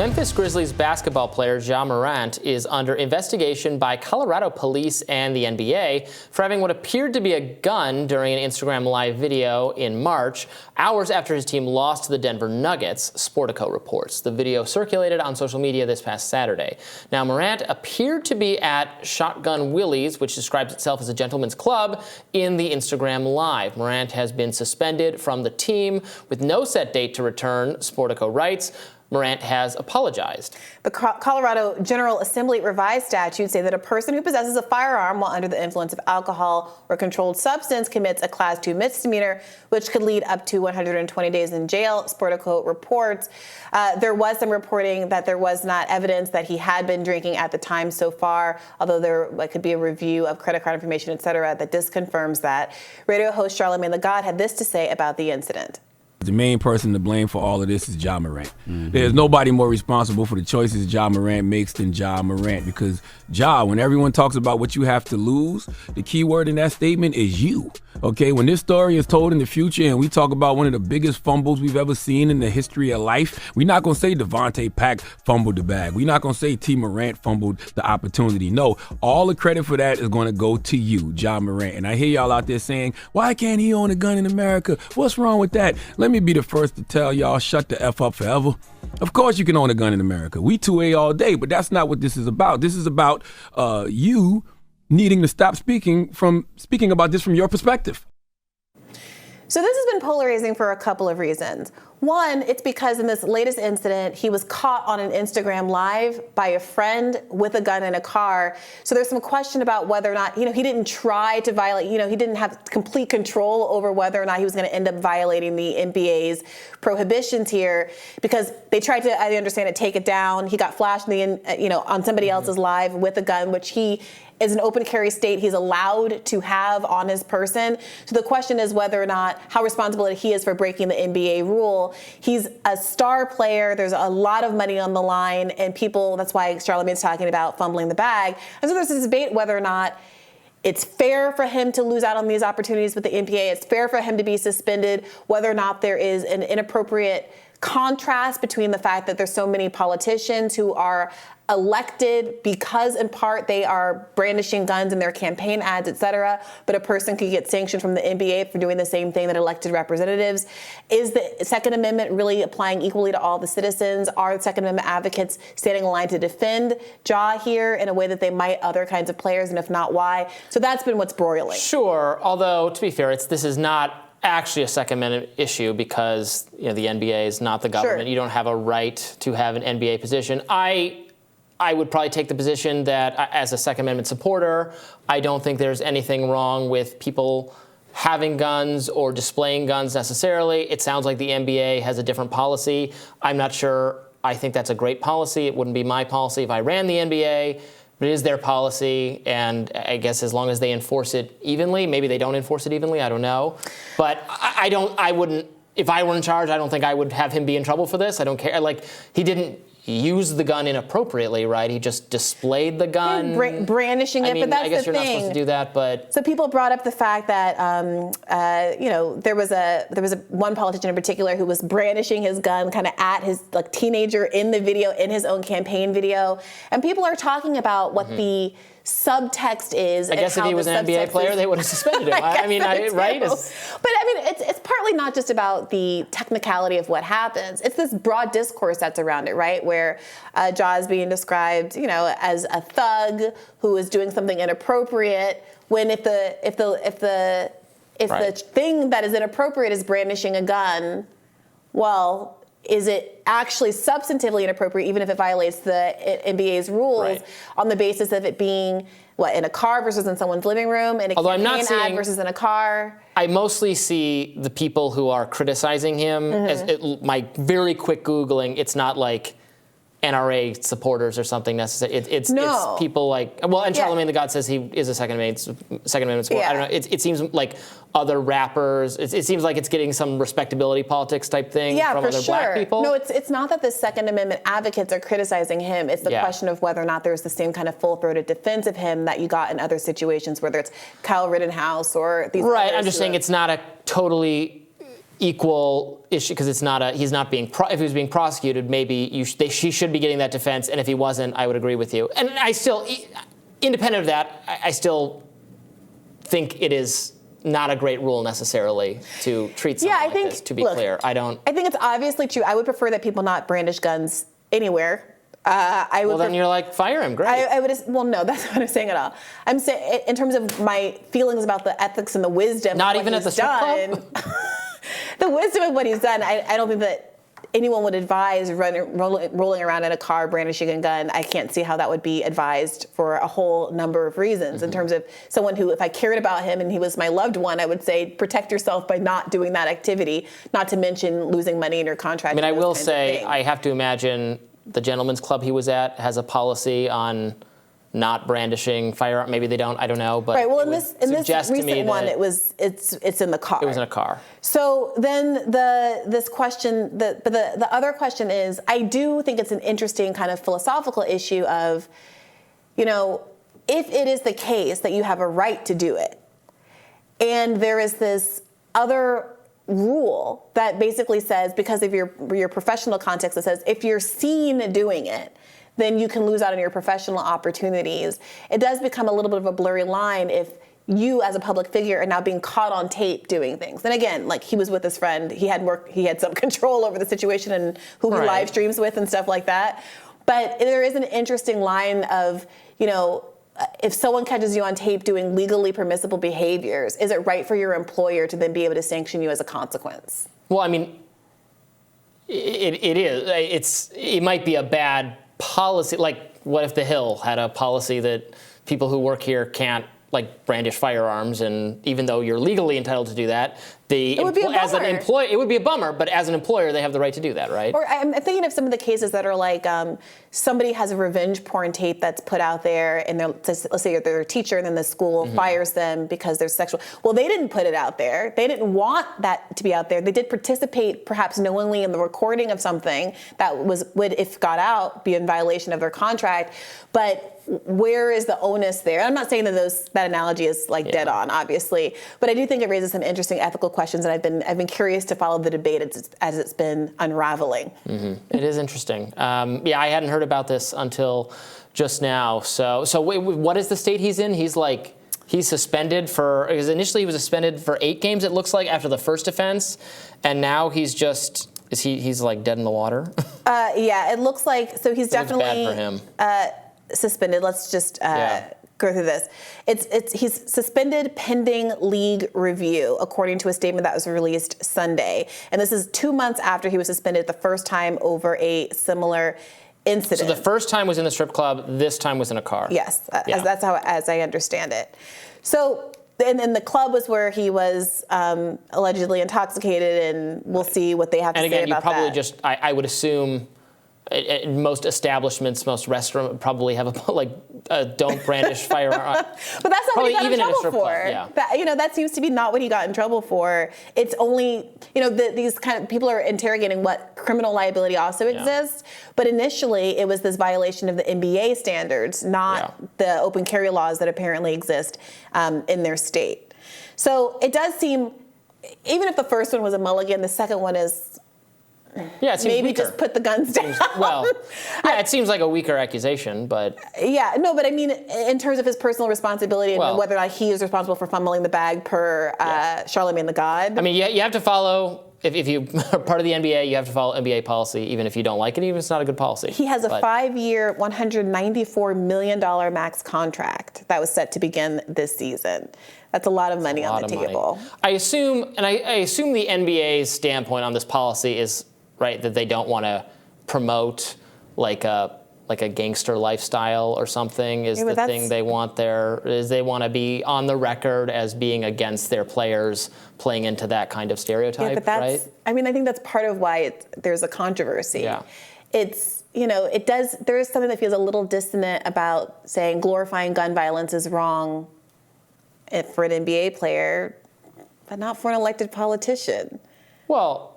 Memphis Grizzlies basketball player Ja Morant is under investigation by Colorado police and the NBA for having what appeared to be a gun during an Instagram Live video in March, hours after his team lost to the Denver Nuggets, Sportico reports. The video circulated on social media this past Saturday. Now, Morant appeared to be at Shotgun Willie's, which describes itself as a gentleman's club, in the Instagram Live. Morant has been suspended from the team with no set date to return, Sportico writes. Morant has apologized. The Colorado General Assembly revised statutes say that a person who possesses a firearm while under the influence of alcohol or controlled substance commits a Class 2 misdemeanor, which could lead up to 120 days in jail, Sportico reports. There was some reporting that there was not evidence that he had been drinking at the time so far, although there could be a review of credit card information, et cetera, that disconfirms that. Radio host Charlamagne the God had this to say about the incident. The main person to blame for all of this is Ja Morant. There's nobody more responsible for the choices Ja Morant makes than Ja Morant, because Ja, when everyone talks about what you have to lose, the key word in that statement is you. Okay, when this story is told in the future and we talk about one of the biggest fumbles we've ever seen in the history of life, we're not going to say Devontae Pack fumbled the bag. We're not going to say T. Morant fumbled the opportunity. No, all the credit for that is going to go to you, Ja Morant. And I hear y'all out there saying, why can't he own a gun in America? What's wrong with that? Let me be the first to tell y'all, shut the F up forever. Of course you can own a gun in America. We 2A all day, but that's not what this is about. This is about you needing to stop speaking about this from your perspective. So this has been polarizing for a couple of reasons. One, it's because in this latest incident, he was caught on an Instagram Live by a friend with a gun in a car. So there's some question about whether or not, he didn't try to violate, he didn't have complete control over whether or not he was going to end up violating the NBA's prohibitions here, because they tried to, I understand it, take it down. He got flashed on somebody else's live with a gun, which he is an open carry state. He's allowed to have on his person. So the question is whether or not, how responsible he is for breaking the NBA rule. He's a star player. There's a lot of money on the line, and people, that's why Charlamagne's talking about fumbling the bag. And so there's this debate whether or not it's fair for him to lose out on these opportunities with the NBA. It's fair for him to be suspended, whether or not there is an inappropriate contrast between the fact that there's so many politicians who are elected because in part they are brandishing guns in their campaign ads, et cetera, but a person could get sanctioned from the NBA for doing the same thing that elected representatives. Is the Second Amendment really applying equally to all the citizens? Are the Second Amendment advocates standing in line to defend Ja here in a way that they might other kinds of players, and if not, why? So that's been what's broiling. Sure, although to be fair, this is not actually a Second Amendment issue because the NBA is not the government. Sure. You don't have a right to have an NBA position. I would probably take the position that as a Second Amendment supporter, I don't think there's anything wrong with people having guns or displaying guns necessarily. It sounds like the NBA has a different policy. I'm not sure I think that's a great policy. It wouldn't be my policy if I ran the NBA, but it is their policy, and I guess as long as they enforce it evenly, maybe they don't enforce it evenly, I don't know. But I wouldn't, if I were in charge, I don't think I would have him be in trouble for this. I don't care. He didn't use the gun inappropriately, right? He just displayed the gun. Brandishing it, but that's the thing. I guess you're not supposed to do that, but... So people brought up the fact that, there was one politician in particular who was brandishing his gun kind of at his teenager in the video, in his own campaign video. And people are talking about what the subtext is. I guess if he was an NBA player, they would have suspended him. Right? But it's partly not just about the technicality of what happens. It's this broad discourse that's around it, right? Where Ja is being described, as a thug who is doing something inappropriate. When if the thing that is inappropriate is brandishing a gun, well, is it actually substantively inappropriate, even if it violates the NBA's rules, on the basis of it being, in a car versus in someone's living room, in a campaign ad versus in a car? I mostly see the people who are criticizing him as my very quick Googling. It's not like NRA supporters or something necessary. It's people and Charlamagne the God says he is a Second Amendment supporter. Yeah. I don't know. It seems like other rappers. It seems like it's getting some respectability politics type thing from other black people. No, it's not that the Second Amendment advocates are criticizing him. It's the question of whether or not there's the same kind of full-throated defense of him that you got in other situations, whether it's Kyle Rittenhouse or these. Right. I'm just saying it's not a totally equal issue because he's not if he was being prosecuted, maybe she should be getting that defense, and if he wasn't, I would agree with you. And I still, independent of that, I still think it is not a great rule necessarily to treat something like this, to be clear. I think it's obviously true. I would prefer that people not brandish guns anywhere. Then you're like, fire him, great. Well, no, that's not what I'm saying at all. I'm saying, in terms of my feelings about the ethics and the wisdom not of even what at the strip club? The wisdom of what he's done, I don't think that anyone would advise rolling around in a car brandishing a gun. I can't see how that would be advised for a whole number of reasons. In terms of someone who, if I cared about him and he was my loved one, I would say protect yourself by not doing that activity, not to mention losing money in your contract. I will say, I have to imagine the gentleman's club he was at has a policy on not brandishing firearm. Maybe they don't. I don't know. But right. Well, in this recent one, it's in the car. It was in a car. So then the other question is, I do think it's an interesting kind of philosophical issue of, if it is the case that you have a right to do it, and there is this other rule that basically says, because of your professional context, that says if you're seen doing it, then you can lose out on your professional opportunities. It does become a little bit of a blurry line if you as a public figure are now being caught on tape doing things. And again, like, he was with his friend, he had some control over the situation and who he live streams with and stuff like that. But there is an interesting line of, if someone catches you on tape doing legally permissible behaviors, is it right for your employer to then be able to sanction you as a consequence? Well, I mean, it is. It might be a bad policy. Like, what if the Hill had a policy that people who work here can't, like, brandish firearms, and even though you're legally entitled to do that, as an employee, it would be a bummer, but as an employer, they have the right to do that, right? Or I'm thinking of some of the cases that are like, somebody has a revenge porn tape that's put out there, and let's say they're a teacher, and then the school fires them because they're sexual. Well, they didn't put it out there. They didn't want that to be out there. They did participate, perhaps knowingly, in the recording of something that would, if got out, be in violation of their contract. But where is the onus there? I'm not saying that that analogy is dead on, obviously, but I do think it raises some interesting ethical questions, and I've been curious to follow the debate as it's been unraveling. It is interesting. I hadn't heard about this until just now. So wait, what is the state he's in? He's suspended because initially he was suspended for 8 games, it looks like, after the first offense, and now he's like dead in the water? It looks like, so he's definitely bad for him. Suspended. Let's just go through this. He's suspended pending league review, according to a statement that was released Sunday. And this is 2 months after he was suspended the first time over a similar incident. So the first time was in the strip club, this time was in a car. Yes, as I understand it. So, and then the club was where he was allegedly intoxicated, and we'll see what they have to say about that. And again, you probably I would assume, most establishments, most restaurants probably have a don't brandish firearm. But that's not what he got in trouble for. Yeah. That seems to be not what he got in trouble for. It's only, these kind of people are interrogating what criminal liability also exists. But initially, it was this violation of the NBA standards, not the open carry laws that apparently exist in their state. So it does seem, even if the first one was a mulligan, the second one is, it seems maybe weaker. Just put the guns down. It seems like a weaker accusation, but... but I mean, in terms of his personal responsibility and whether or not he is responsible for fumbling the bag per Charlemagne the God. I mean, you have to follow, if you are part of the NBA, you have to follow NBA policy, even if you don't like it, even if it's not a good policy. He has a 5-year, $194 million max contract that was set to begin this season. That's a lot of money on the table. I assume the NBA's standpoint on this policy is, that they don't want to promote like a gangster lifestyle or something is the thing they want there. Is they want to be on the record as being against their players playing into that kind of stereotype, right? I mean, I think that's part of why there's a controversy. Yeah. It's, there is something that feels a little dissonant about saying glorifying gun violence is wrong for an NBA player, but not for an elected politician. Well,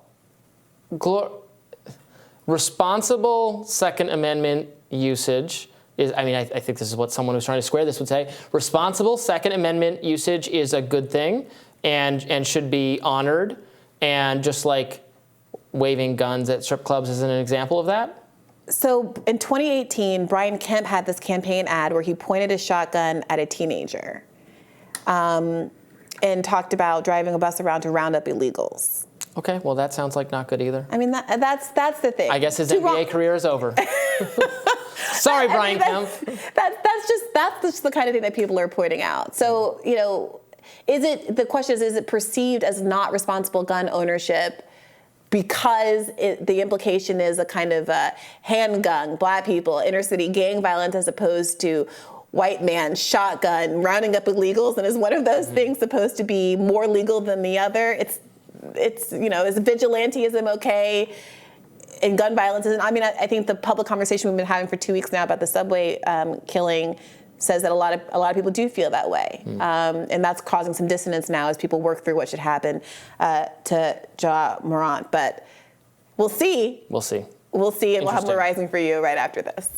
responsible Second Amendment usage is, I think this is what someone who's trying to square this would say. Responsible Second Amendment usage is a good thing and should be honored. and just like waving guns at strip clubs isn't an example of that? So in 2018, Brian Kemp had this campaign ad where he pointed his shotgun at a teenager and talked about driving a bus around to round up illegals. Okay, well, that sounds like not good either. I mean, that's the thing. I guess his NBA career is over. Sorry, Brian Kemp. That's just the kind of thing that people are pointing out. So, you know, the question is it perceived as not responsible gun ownership because the implication is a kind of a handgun, black people, inner city gang violence, as opposed to white man shotgun rounding up illegals, and is one of those things supposed to be more legal than the other? It's you know, is vigilantism okay and gun violence isn't? I mean, I think the public conversation we've been having for 2 weeks now about the subway killing says that a lot of people do feel that way, and that's causing some dissonance now as people work through what should happen to Ja Morant. But we'll see. We'll see. We'll see, and we'll have more Rising for you right after this.